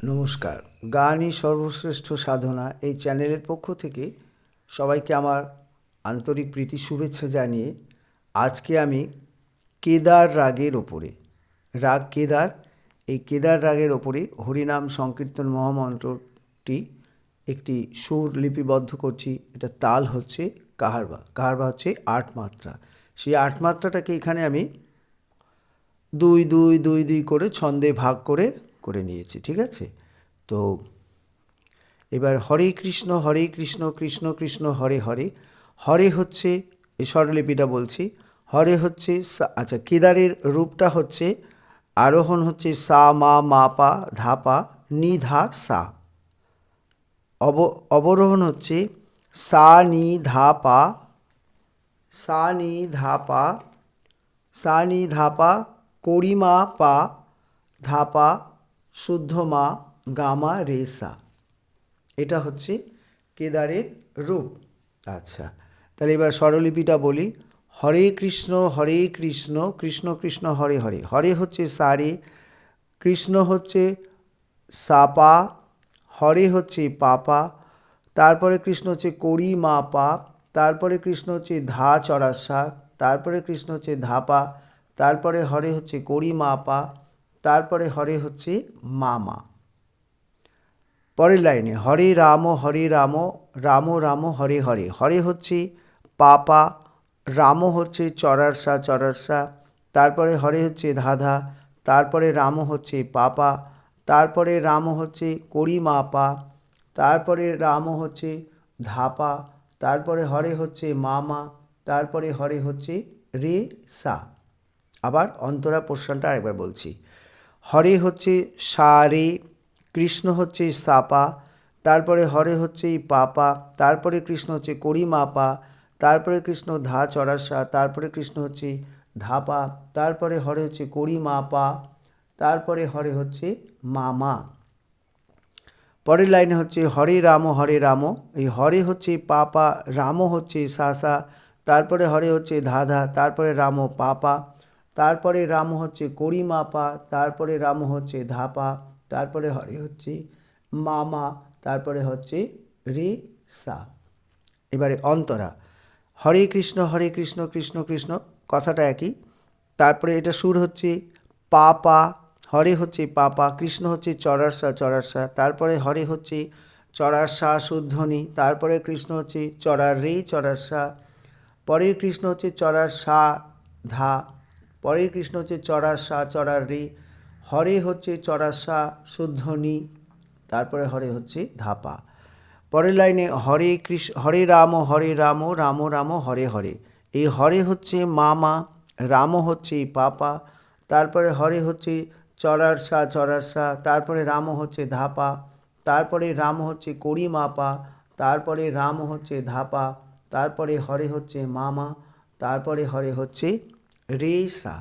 নমস্কার। গানই সর্বশ্রেষ্ঠ সাধনা এই চ্যানেলের পক্ষ থেকে সবাইকে আমার আন্তরিক প্রীতি শুভেচ্ছা জানিয়ে আজকে আমি কেদার রাগের ওপরে রাগ কেদার এই কেদার রাগের ওপরে হরিনাম সংকীর্তন মহামন্ত্রটি একটি সুর লিপিবদ্ধ করছি। এটা তাল হচ্ছে কাহারবা, কাহারবা হচ্ছে ৮ মাত্রা। সেই ৮ মাত্রাটাকে এখানে আমি ২-২-২-২ করে ছন্দে ভাগ করে করে নিয়েছি, ঠিক আছে? তো এবার হরে কৃষ্ণ কৃষ্ণ কৃষ্ণ হরে হরে। হরে হচ্ছে এই স্বরলিপিটা বলছি। হরে হচ্ছে আচ্ছা, কেদারের রূপটা হচ্ছে আরোহণ হচ্ছে সা মা মা পা ধা পা নি ধা সা। অবরোহণ হচ্ছে সা নি ধা পা সা নি ধা পা সা নি ধা পা করিমা পা ধা পা শুদ্ধ মা গামা রে সা। এটা হচ্ছে কেদারের রূপ। আচ্ছা, তাহলে এবার স্বরলিপিটা বলি। হরে কৃষ্ণ কৃষ্ণ কৃষ্ণ হরে হরে। হরে হচ্ছে সারে, কৃষ্ণ হচ্ছে সাপা, হরে হচ্ছে পাপা, তারপরে কৃষ্ণ হচ্ছে করি মা পা, তারপরে কৃষ্ণ হচ্ছে ধা চড়াসা, তারপরে কৃষ্ণ হচ্ছে ধাপা, তারপরে হরে হচ্ছে করি মা পা, তারপরে হরে হচ্ছে মামা। পরের লাইনে হরে রাম রাম রাম হরে হরে। হরে হচ্ছে পাপা, রাম হচ্ছে চড়ারসা, তারপরে হরে হচ্ছে ধাধা, তারপরে রাম হচ্ছে পাপা, তারপরে রাম হচ্ছে করি মাপা, তারপরে রাম হচ্ছে ধাপা, তারপরে হরে হচ্ছে মামা, তারপরে হরে হচ্ছে রে সা। আবার অন্তরা পোর্শনটা আরেকবার বলছি। হরে হচ্ছে সা রে, কৃষ্ণ হচ্ছে সাপা, তারপরে হরে হচ্ছে পাপা, তারপরে কৃষ্ণ হচ্ছে করি মাপা, তারপরে কৃষ্ণ ধা চড়াসা, তারপরে কৃষ্ণ হচ্ছে ধাপা, তারপরে হরে হচ্ছে করি মাপা, তারপরে হরে হচ্ছে মামা। পরের লাইনে হচ্ছে হরে রাম, এই হরে হচ্ছে পাপা, রাম হচ্ছে সাসা, তারপরে হরে হচ্ছে ধাধা, তারপরে রাম পাপা, তারপরে রাম হচ্ছে করি মাপা, তারপরে রাম হচ্ছে ধাপা, তারপরে হরে হচ্ছে মামা, তারপরে হচ্ছে রে সা। এবারে অন্তরা হরে কৃষ্ণ কৃষ্ণ কৃষ্ণ কথাটা একই। তারপরে এটা সুর হচ্ছে পাপা, হরে হচ্ছে পাপা, কৃষ্ণ হচ্ছে চড়ারসা, তারপরে হরে হচ্ছে চড়ারসা শুদ্ধনি, তারপরে কৃষ্ণ হচ্ছে চড়ার রে চড়ারসা, পরের কৃষ্ণ হচ্ছে চড়ারসা ধা, পরের কৃষ্ণ হচ্ছে চড়ারসা চড়ার রে, হরে হচ্ছে চড়ারসা শুদ্ধনি, তারপরে হরে হচ্ছে ধাপা। পরের লাইনে হরে কৃষ্ণ হরে রাম রাম রাম হরে হরে। এই হরে হচ্ছে মামা, রাম হচ্ছে পাপা, তারপরে হরে হচ্ছে চড়ারসা, তারপরে রাম হচ্ছে ধাপা, তারপরে রাম হচ্ছে করি মাপা, তারপরে রাম হচ্ছে ধাপা, তারপরে হরে হচ্ছে মামা, তারপরে হরে হচ্ছে রে সা।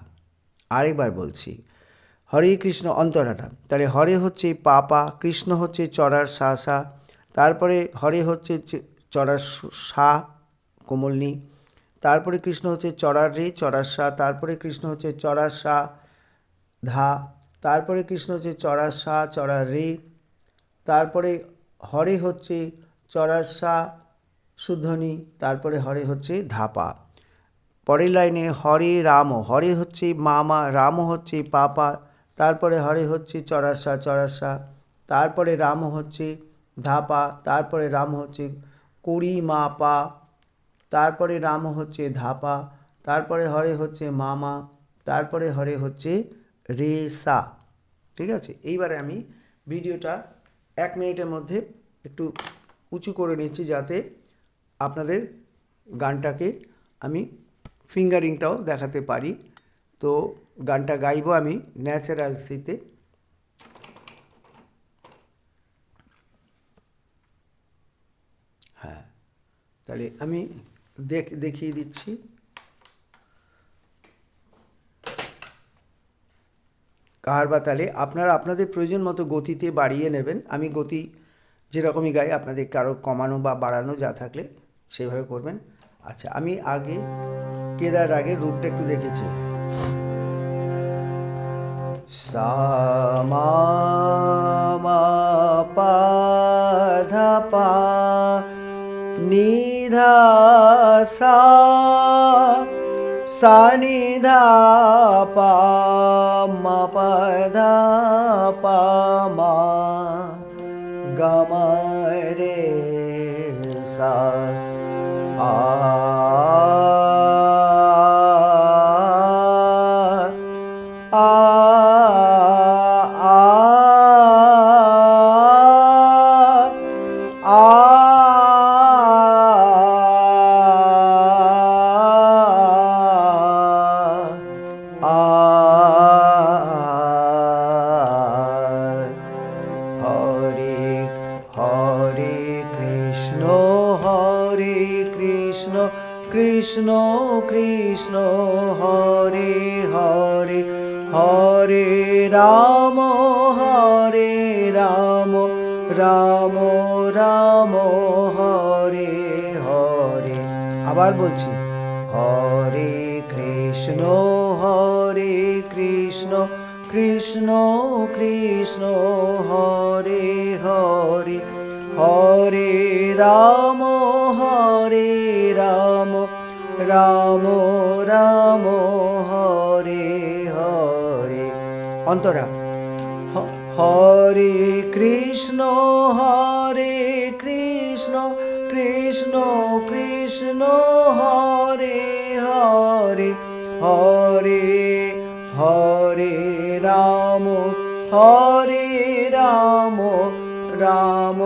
আরেকবার বলছি, হরে কৃষ্ণ অন্তরাটা। তাহলে হরে হচ্ছে পাপা, কৃষ্ণ হচ্ছে চড়ারসা, তারপরে হরে হচ্ছে চড়ার সা কোমলনি, তারপরে কৃষ্ণ হচ্ছে চড়ার রে চড়ারসা, তারপরে কৃষ্ণ হচ্ছে চড়ারসা ধা, তারপরে কৃষ্ণ হচ্ছে চড়ারসা চড়ার রে, তারপরে হরে হচ্ছে চড়ারসা শুদ্ধনি, তারপরে হরে হচ্ছে ধাপা। পরের লাইনে হরে রাম, হরে হচ্ছে মামা, রাম হচ্ছে পাপা, তারপরে হরে হচ্ছে চড়ারসা, তারপরে রাম হচ্ছে ধাপা, তারপরে রাম হচ্ছে করি মাপা, তারপরে রাম হচ্ছে ধাপা, তারপরে হরে হচ্ছে মামা, তারপরে হরে হচ্ছে রে সা। ঠিক আছে, এইবারে আমি ভিডিওটা 1 মিনিটের মধ্যে একটু উঁচু করে নিচ্ছি যাতে আপনাদের গানটাকে আমি ফিঙ্গারিংটাও দেখাতে পারি। তো গানটা গাইবো আমি ন্যাচারাল সিতে। হ্যাঁ, তাহলে আমি দেখিয়ে দিচ্ছি। কাহারবা তালে আপনারা আপনাদের প্রয়োজন মতো গতিতে বাড়িয়ে নেবেন। আমি গতি যেরকমই গাই, আপনাদের কারো কমানো বা বাড়ানো যা থাকলে সেভাবে করবেন। আচ্ছা, আমি আগে কেদার রাগের রূপটা একটু দেখেছি। সা মা মা নি ধা সা, সা নি ধা পা, মা পা ধা পা মা, গা মা রে সা, আ আ আ আ হরে হরে কৃষ্ণ হরে কৃষ্ণ কৃষ্ণ কৃষ্ণ হরে হরে, হরে রাম রাম রাম হরে হরে। আবার বলছি, হরে কৃষ্ণ কৃষ্ণ কৃষ্ণ হরে হরে, হরে রাম রাম রাম হরে হরে। অন্তরা, হরে কৃষ্ণ কৃষ্ণ কৃষ্ণ হরে হরে, হরে হরে রাম রাম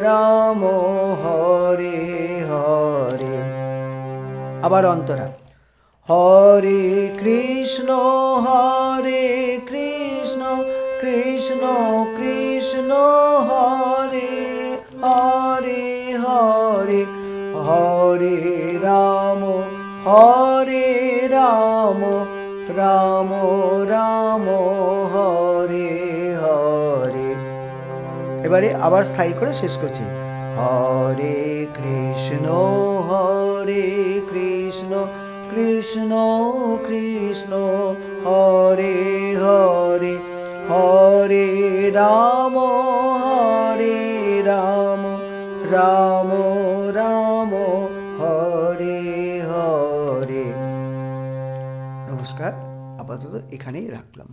রাম হরে হরে। আবার অন্তরা, হরে কৃষ্ণ কৃষ্ণ কৃষ্ণ হরে হরে হরে, হরে রাম রাম রাম হরে হরে। এবারে আবার স্থায়ী করে শেষ করছি, হরে কৃষ্ণ কৃষ্ণ কৃষ্ণ হরে হরে, হরে রাম রাম রাম হরে হরে। নমস্কার, আপাতত এখানেই রাখলাম।